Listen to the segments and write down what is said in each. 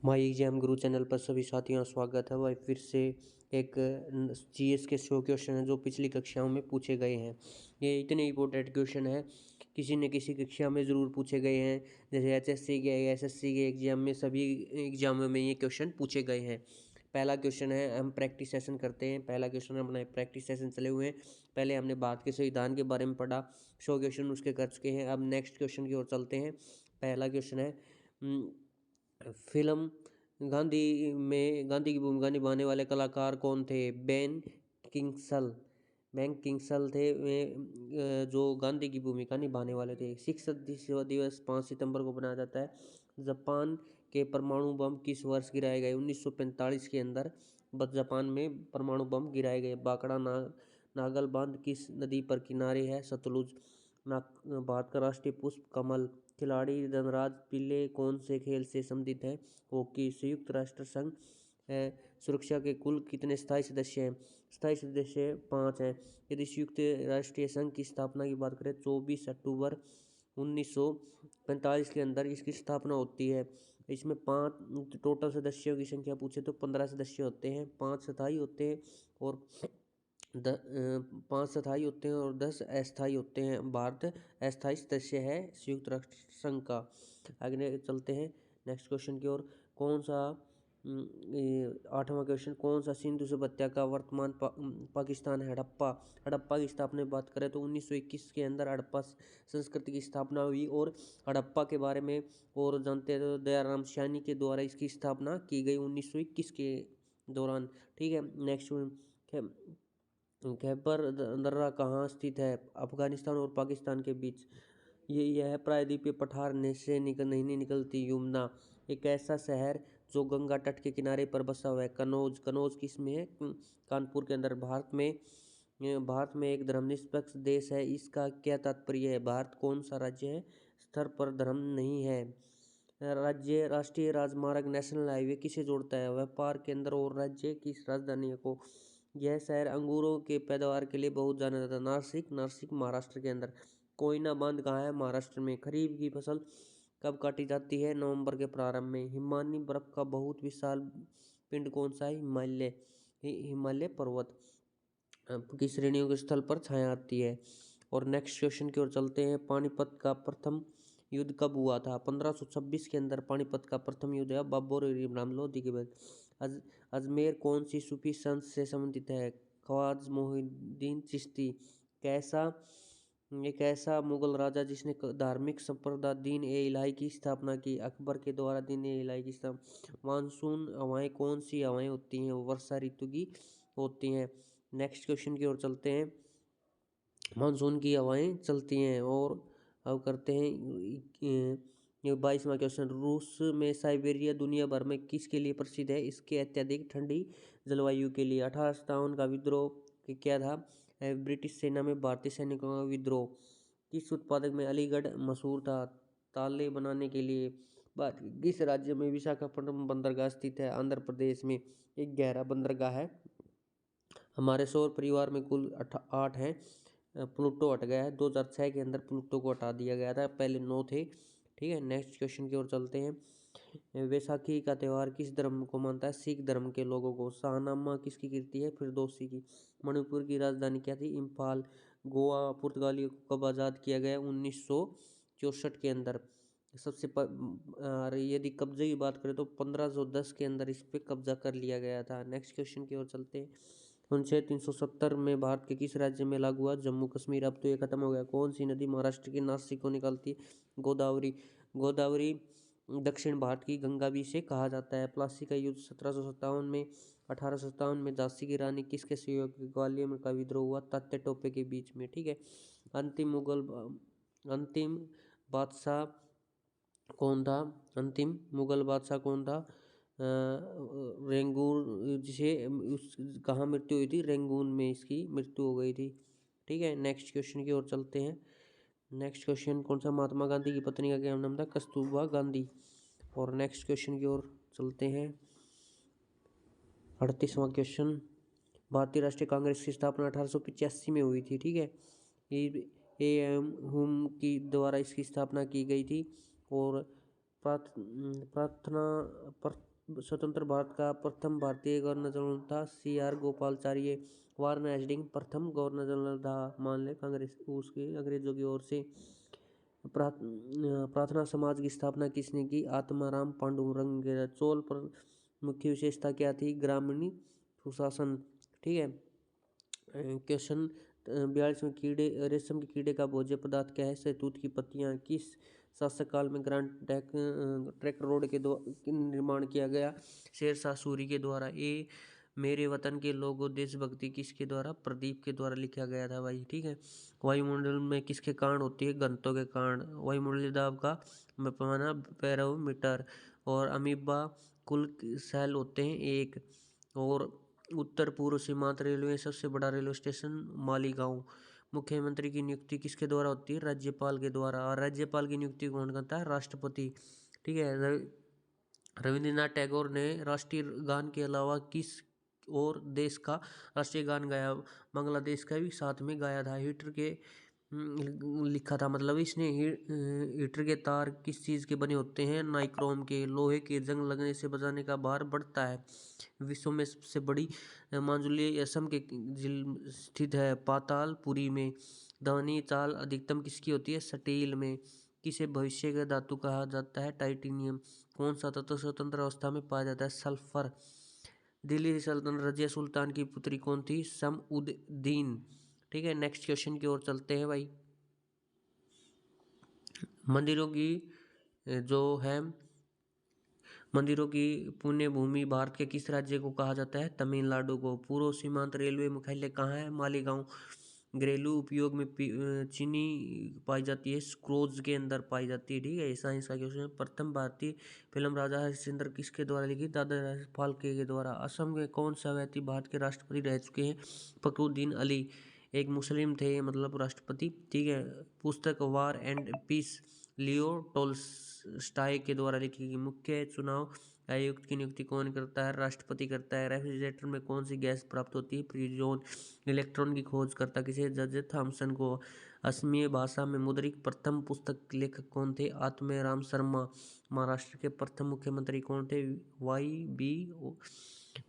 My exam Guru channel पर सभी साथियों का स्वागत है। वह फिर से एक जीएस के 100 क्वेश्चन है जो पिछली कक्षाओं में पूछे गए हैं। ये इतने इंपॉर्टेंट क्वेश्चन है, किसी न किसी कक्षा में ज़रूर पूछे गए हैं। जैसे एचएससी के एसएससी के एग्जाम में, सभी एग्जामों में ये क्वेश्चन पूछे गए हैं। पहला क्वेश्चन है, हम प्रैक्टिस सेशन करते हैं। पहला क्वेश्चन अपना प्रैक्टिस सेशन चले हुए हैं। पहले हमने भारत के संविधान के बारे में पढ़ा, 100 क्वेश्चन उसके कर चुके हैं। अब नेक्स्ट क्वेश्चन की ओर चलते हैं। पहला क्वेश्चन है, फिल्म गांधी की भूमिका निभाने वाले कलाकार कौन थे? बेन किंगसल थे वे, जो गांधी की भूमिका निभाने वाले थे। शिक्षक दिवस 5 सितंबर को मनाया जाता है। जापान के परमाणु बम किस वर्ष गिराए गए? 1945 के अंदर जापान में परमाणु बम गिराए गए। बांकड़ा नागल बांध किस नदी पर किनारे है? सतलुज। भारत का राष्ट्रीय पुष्प कमल। खिलाड़ी धनराज पिल्ले कौन से खेल से संबंधित है? हॉकी। संयुक्त राष्ट्र संघ सुरक्षा के कुल कितने स्थायी सदस्य हैं? स्थायी सदस्य 5 हैं। यदि संयुक्त राष्ट्रीय संघ की स्थापना की बात करें, 24 अक्टूबर 1945 के अंदर इसकी स्थापना होती है। इसमें 5 टोटल सदस्यों की संख्या पूछे तो 15 सदस्य होते हैं। 5 स्थायी होते हैं और 5 स्थायी होते हैं और 10 अस्थायी होते हैं। भारत अस्थायी सदस्य है संयुक्त राष्ट्र संघ का। आगे चलते हैं नेक्स्ट क्वेश्चन की ओर। कौन सा 8वां क्वेश्चन, कौन सा सिंधु सभ्यता का वर्तमान पाकिस्तान है? हड़प्पा की स्थापना की बात करें तो 1921 के अंदर हड़प्पा संस्कृति की स्थापना हुई। और हड़प्पा के बारे में और जानते हैं तो दयाराम सैनी के द्वारा इसकी स्थापना की गई 1921 के दौरान। ठीक है, नेक्स्ट खैबर दर्रा कहाँ स्थित है? अफगानिस्तान और पाकिस्तान के बीच। यह प्रायद्वीपीय पठार से नहीं निकलती यमुना। एक ऐसा शहर जो गंगा तट के किनारे पर बसा हुआ है? कनौज किस में है? कानपुर के अंदर। भारत में एक धर्मनिरपेक्ष देश है, इसका क्या तात्पर्य है? भारत कौन सा राज्य है स्तर पर धर्म नहीं है? राष्ट्रीय राजमार्ग नेशनल हाईवे किसे जोड़ता है? व्यापार केंद्र और राज्य की राजधानी को। यह शहर अंगूरों के पैदावार के लिए बहुत जाना जाता है। नासिक महाराष्ट्र के अंदर। कोयना बांध कहाँ है? महाराष्ट्र में। खरीफ की फसल कब काटी जाती है? नवंबर के प्रारंभ में। हिमानी बर्फ का बहुत विशाल पिंड कौन सा है? हिमालय पर्वत की श्रेणियों के स्थल पर छाया आती है। और नेक्स्ट क्वेश्चन की ओर चलते हैं। पानीपत का प्रथम युद्ध कब हुआ था? 1526 के अंदर पानीपत का प्रथम युद्ध है, बाबर और इब्राहिम लोदी के बाद। अजमेर कौन सी सूफी संत से संबंधित है? ख्वाजा मोहिउद्दीन चिश्ती। एक ऐसा मुगल राजा जिसने धार्मिक संप्रदाय दीन ए इलाही की स्थापना की। अकबर के द्वारा दीन ए इलाही की स्थापना। मानसून हवाएं कौन सी हवाएं होती हैं? वर्षा ऋतु की होती हैं। नेक्स्ट क्वेश्चन की ओर चलते हैं। मानसून की हवाएं चलती हैं। और अब करते हैं 22वां क्वेश्चन। रूस में साइबेरिया दुनिया भर में किसके लिए प्रसिद्ध है? इसके अत्यधिक ठंडी जलवायु के लिए। 1857 का विद्रोह क्या था? ब्रिटिश सेना में भारतीय सैनिकों का विद्रोह। किस उत्पादक में अलीगढ़ मशहूर था? ताले बनाने के लिए। किस राज्य में विशाखापट्टनम बंदरगाह स्थित है? आंध्र प्रदेश में। एक गहरा बंदरगाह है। हमारे सौर परिवार में कुल 8 हैं। प्लूटो हट गया है 2006 के अंदर, प्लूटो को हटा दिया गया था, पहले 9 थे। ठीक है, नेक्स्ट क्वेश्चन की ओर चलते हैं। वैसाखी का त्यौहार किस धर्म को मानता है? सिख धर्म के लोगों को। शाहनामा किसकी कृति है? फिरदौसी की। मणिपुर की राजधानी क्या थी? इम्फाल। गोवा पुर्तगालियों को कब आज़ाद किया गया? 1964 के अंदर। यदि कब्जे की बात करें तो 1510 के अंदर इस पर कब्जा कर लिया गया था। नेक्स्ट क्वेश्चन की ओर चलते हैं। अनुच्छेद 370 में भारत के किस राज्य में लागू हुआ? जम्मू कश्मीर। अब तो ये खत्म हो गया। कौन सी नदी महाराष्ट्र के नासिक को निकलती है? गोदावरी दक्षिण भारत की गंगा भी इसे कहा जाता है। प्लासी का युद्ध 1757 में। 1857 में झांसी की रानी किसके सहयोग से ग्वालियर का विद्रोह हुआ? तात्या टोपे के बीच में। ठीक है, अंतिम बादशाह कौन था? अंतिम मुगल बादशाह कौन था? रेंगून, जिसे कहाँ मृत्यु हुई थी? रेंगून में इसकी मृत्यु हो गई थी। ठीक है, नेक्स्ट क्वेश्चन की ओर चलते हैं। नेक्स्ट क्वेश्चन कौन सा? महात्मा गांधी की पत्नी का क्या नाम था? कस्तूरबा गांधी। और नेक्स्ट क्वेश्चन की ओर चलते हैं। 38वां क्वेश्चन। भारतीय राष्ट्रीय कांग्रेस की स्थापना 1885 में हुई थी। ठीक है, एम हुम की द्वारा इसकी स्थापना की गई थी। और स्वतंत्र भारत का प्रथम भारतीय गवर्नर जनरल था CR गोपालाचार्य। वारन हेस्टिंग प्रथम गवर्नर जनरल था, मान लें कांग्रेस उसके अंग्रेजों की ओर से। प्रार्थना समाज की स्थापना किसने की? आत्माराम पांडुरंग। चोल पर मुख्य विशेषता क्या थी? ग्रामीण सुशासन। ठीक है। क्वेश्चन 42 में कीड़े रेशम के कीड़े का भोज्य पदार्थ क्या है? शहतूत की पत्तियां। किस शासक काल में ग्रांड ट्रैंक रोड के निर्माण किया गया? शेरशाह सूरी के द्वारा। ए मेरे वतन के लोगों देशभक्ति किसके द्वारा? प्रदीप के द्वारा लिखा गया था भाई। ठीक है। वायुमंडल में किसके कारण होती है? घनत्व के कारण। वायुमंडलीय दाब का पैमाना बैरोमीटर। और अमीबा कुल सेल होते हैं एक। और उत्तर पूर्व सीमांत रेलवे में सबसे बड़ा रेलवे स्टेशन मालीगांव। मुख्यमंत्री की नियुक्ति किसके द्वारा होती है? राज्यपाल के द्वारा। और राज्यपाल की नियुक्ति कौन करता है? राष्ट्रपति। ठीक है। रविंद्रनाथ टैगोर ने राष्ट्रीय गान के अलावा किस और देश का राष्ट्रीय गान गाया? बांग्लादेश का भी साथ में गाया था। हीटर के लिखा था, मतलब इसने हीटर के तार किस चीज़ के बने होते हैं? नाइक्रोम के। लोहे के जंग लगने से बचाने का भार बढ़ता है। विश्व में सबसे बड़ी मांजुली असम के स्थित है पातालपुरी में। दानी चाल अधिकतम किसकी होती है? स्टील में। किसे भविष्य का धातु कहा जाता है? टाइटेनियम। कौन सा तत्व स्वतंत्र अवस्था में पाया जाता है? सल्फर। दिल्ली सल्तनत रजिया सुल्तान की पुत्री कौन थी? शमउद्दीन। ठीक है। नेक्स्ट क्वेश्चन की ओर चलते हैं भाई। मंदिरों की जो है मंदिरों की पुण्य भूमि भारत के किस राज्य को कहा जाता है? तमिलनाडु को। पूर्व सीमांत रेलवे मुख्यालय कहाँ है? मालीगांव। घरेलू उपयोग में चीनी पाई जाती है स्क्रोज के अंदर पाई जाती है। ठीक है। साइंस का क्वेश्चन है। प्रथम भारतीय फिल्म राजा हरिश्चंद्र किसके द्वारा लिखी? दादा फाल्के के द्वारा। असम के कौन सा व्यक्ति भारत के राष्ट्रपति रह चुके हैं? फखरुद्दीन अली। एक मुस्लिम थे मतलब राष्ट्रपति। ठीक है। पुस्तक वार एंड पीस लियो टोल्स्टाय के द्वारा लिखी गई। मुख्य चुनाव आयुक्त की नियुक्ति कौन करता है? राष्ट्रपति करता है। रेफ्रिजरेटर में कौन सी गैस प्राप्त होती है? फ्रीजोन। इलेक्ट्रॉन की खोज करता किसे? जज थॉमसन को। असमिया भाषा में मुद्रित प्रथम पुस्तक लेखक कौन थे? आत्माराम शर्मा। महाराष्ट्र के प्रथम मुख्यमंत्री कौन थे?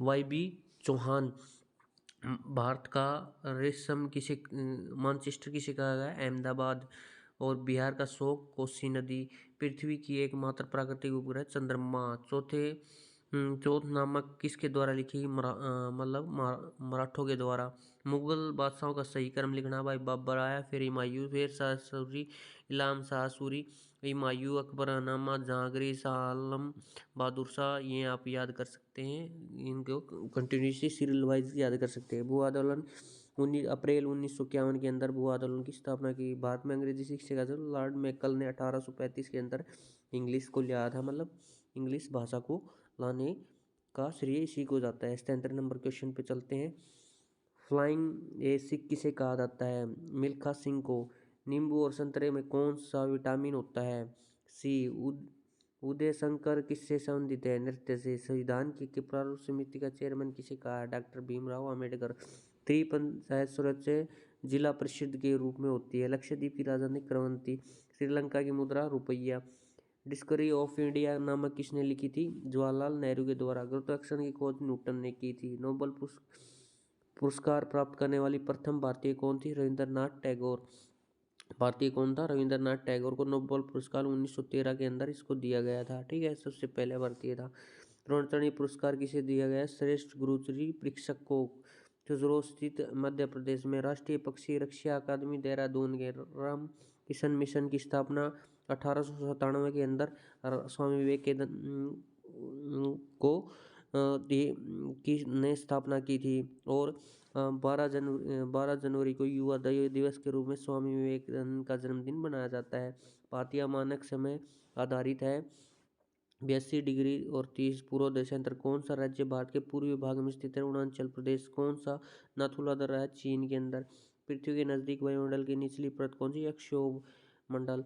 Y B Chauhan. भारत का रेशम किसे मानचेस्टर किसे कहा गया? अहमदाबाद। और बिहार का शोक कोसी नदी। पृथ्वी की एकमात्र प्राकृतिक उपग्रह चंद्रमा। चौथ नामक किसके द्वारा लिखी? मराठों के द्वारा। मुगल बादशाहों का सही क्रम लिखना भाई। बाबर आया, फिर हुमायूं, फिर शाह सूरी, इलाम शाह सूरी, हुमायूं, अकबरनामा, जहांगीर, शाह आलम, बहादुर शाह। ये आप याद कर सकते हैं, इनको कंटिन्यूसली सीरियल वाइज याद कर सकते हैं। भू आंदोलन 19 अप्रैल 1951 के अंदर भू आंदोलन की स्थापना की। भारत में अंग्रेजी शिक्षा का लॉर्ड मैकल ने 1835 के अंदर इंग्लिश को लिया था, मतलब इंग्लिश भाषा को लाने का श्रेय इसी को जाता है। 77 नंबर क्वेश्चन पे चलते हैं। फ्लाइंग ए सिख किसे कहा जाता है? मिल्खा सिंह को। नींबू और संतरे में कौन सा विटामिन होता है? सी। उदय शंकर किससे संबंधित है? नृत्य से। संविधान की प्रारूप समिति का चेयरमैन किसे कहा है? डॉक्टर भीमराव अम्बेडकर। पंचायत स्वराज्य जिला परिषद के रूप में होती है। लक्षद्वीप की राजधानी करवंती। श्रीलंका की मुद्रा रुपया। डिस्कवरी ऑफ इंडिया नामक किसने लिखी थी? जवाहरलाल नेहरू के द्वारा। गुरुत्वाकर्षण की खोज न्यूटन ने की थी। नोबेल पुरस्कार प्राप्त करने वाली प्रथम भारतीय कौन थी? रविंद्रनाथ टैगोर। भारतीय कौन था? रविंद्रनाथ टैगोर को नोबेल पुरस्कार 1913 के अंदर इसको दिया गया था। ठीक है। सबसे पहले भारतीय था। द्रोणाचार्य पुरस्कार किसे दिया गया? श्रेष्ठ गुरुजी परीक्षक को। झुंझुनू स्थित मध्य प्रदेश में। राष्ट्रीय पक्षी रक्षा अकादमी देहरादून के। राम किशन मिशन की स्थापना 1897 के अंदर स्वामी विवेकानंद को की ने स्थापना की थी। और 12 जनवरी को युवा दिवस के रूप में स्वामी विवेकानंद का जन्मदिन मनाया जाता है। भारतीय मानक समय आधारित है 82 डिग्री और 30 पूर्व देशांतर। कौन सा राज्य भारत के पूर्वी भाग में स्थित है? अरुणाचल प्रदेश। कौन सा नाथुला दर्रा है? चीन के अंदर। पृथ्वी के नजदीक वायुमंडल की निचली परत कौन सी? क्षोभ मंडल।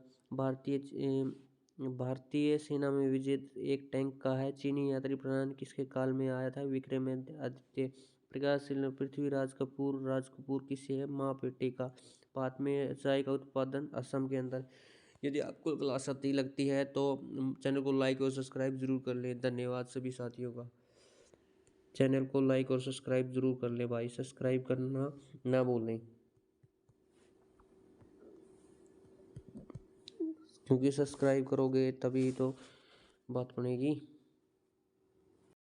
भारतीय सेना में विजेत एक टैंक का है? चीनी यात्री प्रणाली किसके काल में आया था? विक्रमादित्य। प्रकाशशील पृथ्वीराज राज कपूर किसे है? माँ बेटे का। भारत में चाय का उत्पादन असम के अंदर यदि आपको क्लास अच्छी लगती है तो चैनल को लाइक और सब्सक्राइब ज़रूर कर लें। धन्यवाद सभी साथियों का। चैनल को लाइक और सब्सक्राइब ज़रूर कर लें भाई, सब्सक्राइब करना ना भूलें, क्योंकि सब्सक्राइब करोगे तभी तो बात बनेगी।